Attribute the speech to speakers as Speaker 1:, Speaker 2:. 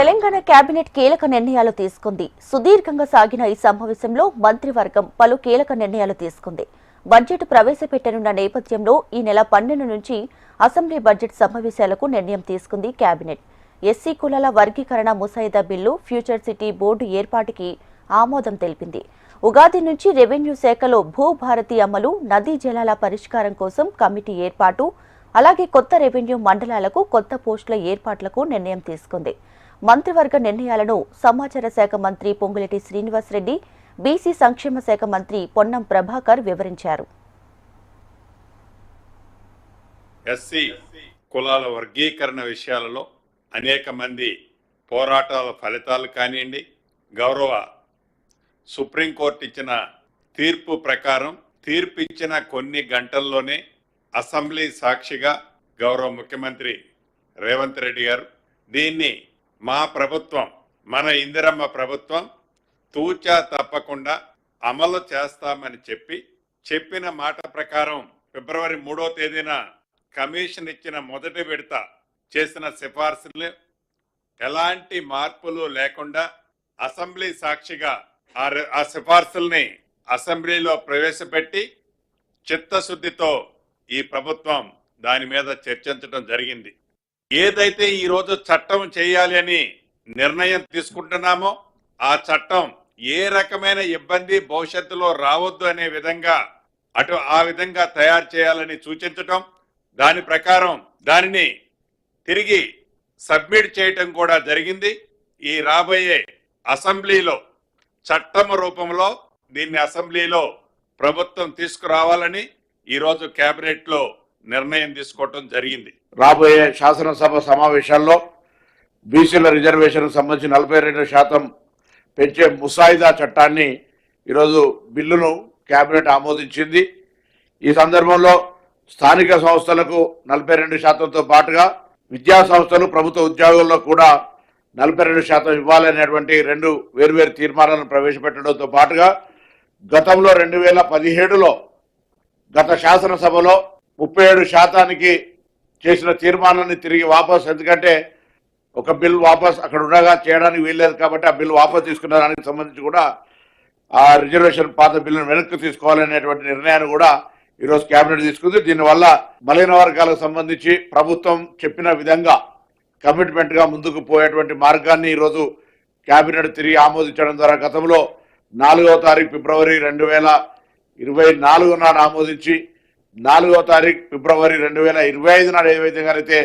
Speaker 1: Telangana cabinet కీలక నిర్ణయాలు తీసుకుంది. సుదీర్ఘంగా సాగిన ఈ సమావేశంలో మంత్రివర్గం పలు కీలక నిర్ణయాలు తీసుకుంది. బడ్జెట్ ప్రవేశపెట్టనున్న నేపథ్యంలో ఈ నెల 12 నుంచి అసెంబ్లీ బడ్జెట్ సమావేశాలకు నిర్ణయం తీసుకుంది కేబినెట్. ఎస్సీ కులాల వర్గీకరణ ముసాయిదా బిల్లు, ఫ్యూచర్ సిటీ బోర్డు ఏర్పాటుకి ఆమోదం తెలిపింది. ఉగాది నుంచి రెవెన్యూ శాఖలో భూభారతి అమలు, నదీ జలాల పరిష్కారం కోసం కమిటీ ఏర్పాటు, అలాగే కొత్త రెవెన్యూ మండలాలకు కొత్త పోస్టుల ఏర్పాట్లకు నిర్ణయం తీసుకుంది. మంత్రివర్గ నిర్ణయాలను సమాచార శాఖ మంత్రి పొంగులేటి శ్రీనివాసరెడ్డి, బీసీ సంక్షేమ శాఖ మంత్రి పొన్నం ప్రభాకర్ వివరించారు.
Speaker 2: ఎస్సీ కులాల వర్గీకరణ విషయాలలో అనేక మంది పోరాటాల ఫలితాలు కానివ్వండి, గౌరవ సుప్రీంకోర్టు ఇచ్చిన తీర్పు ప్రకారం తీర్పు ఇచ్చిన కొన్ని గంటల్లోనే అసెంబ్లీ సాక్షిగా గౌరవ ముఖ్యమంత్రి రేవంత్ రెడ్డి గారు దీన్ని మా ప్రభుత్వం, మన ఇందిరమ్మ ప్రభుత్వం తూచా తప్పకుండా అమలు చేస్తామని చెప్పిన మాట ప్రకారం ఫిబ్రవరి 3వ తేదీన కమిషన్ ఇచ్చిన మొదటి విడత చేసిన సిఫార్సులు ఎలాంటి మార్పులు లేకుండా అసెంబ్లీ సాక్షిగా ఆ సిఫార్సుల్ని అసెంబ్లీలో ప్రవేశపెట్టి చిత్తశుద్ధితో ఈ ప్రభుత్వం దాని మీద చర్చించడం జరిగింది. ఏదైతే ఈరోజు చట్టం చేయాలి అని నిర్ణయం తీసుకుంటున్నామో ఆ చట్టం ఏ రకమైన ఇబ్బంది భవిష్యత్తులో రావద్దు అనే విధంగా ఆ విధంగా తయారు చేయాలని సూచించటం, దాని ప్రకారం దానిని తిరిగి సబ్మిట్ చేయటం కూడా జరిగింది. ఈ రాబోయే అసెంబ్లీలో చట్టం రూపంలో దీన్ని అసెంబ్లీలో ప్రభుత్వం తీసుకురావాలని ఈరోజు కేబినెట్ లో నిర్ణయం తీసుకోవటం జరిగింది.
Speaker 3: రాబోయే శాసనసభ సమావేశాల్లో బీసీల రిజర్వేషన్ సంబంధించి 42% పెంచే ముసాయిదా చట్టాన్ని ఈరోజు బిల్లును కేబినెట్ ఆమోదించింది. ఈ సందర్భంలో స్థానిక సంస్థలకు 42%తో పాటుగా విద్యా సంస్థలు, ప్రభుత్వ ఉద్యోగుల్లో కూడా 42% ఇవ్వాలనేటువంటి 2 వేర్వేరు తీర్మానాలను ప్రవేశపెట్టడంతో పాటుగా గతంలో 2017లో గత శాసనసభలో 37% చేసిన తీర్మానాన్ని తిరిగి వాపసు, ఎందుకంటే ఒక బిల్ వాపస్ అక్కడ ఉండగా చేయడానికి వీల్లేదు కాబట్టి ఆ బిల్ వాపసు తీసుకున్న దానికి సంబంధించి కూడా ఆ రిజర్వేషన్ పాత బిల్లును వెనక్కి తీసుకోవాలనేటువంటి నిర్ణయాన్ని కూడా ఈరోజు కేబినెట్ తీసుకుంది. దీనివల్ల బలహీన వర్గాలకు సంబంధించి ప్రభుత్వం చెప్పిన విధంగా కమిట్మెంట్ గా ముందుకు పోయేటువంటి మార్గాన్ని ఈరోజు కేబినెట్ తిరిగి ఆమోదించడం ద్వారా గతంలో 4వ తారీఖు ఫిబ్రవరి 2024 నాడు ఆమోదించి 4వ తారీఖు ఫిబ్రవరి 2025 నాడు ఏ విధంగా అయితే